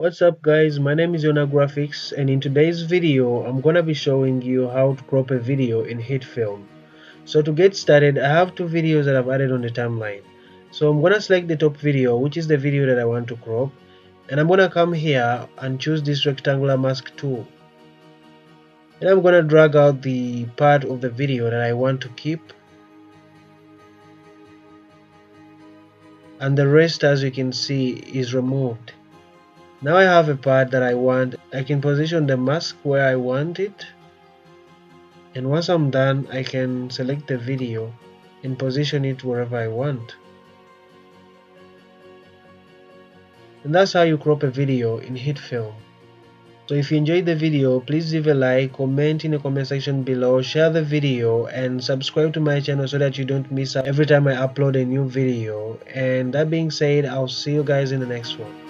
What's up guys, my name is YonahGraphics and in today's video I'm gonna be showing you how to crop a video in Hitfilm. So to get started, I have two videos that I've added on the timeline. So I'm gonna select the top video, which is the video that I want to crop, and I'm gonna come here and choose this rectangular mask tool. And I'm gonna drag out the part of the video that I want to keep, and the rest, as you can see, is removed. Now I have a part that I want. I can position the mask where I want it, and once I'm done I can select the video and position it wherever I want. And that's how you crop a video in Hitfilm. So if you enjoyed the video, please leave a like, comment in the comment section below, share the video and subscribe to my channel so that you don't miss out every time I upload a new video. And that being said, I'll see you guys in the next one.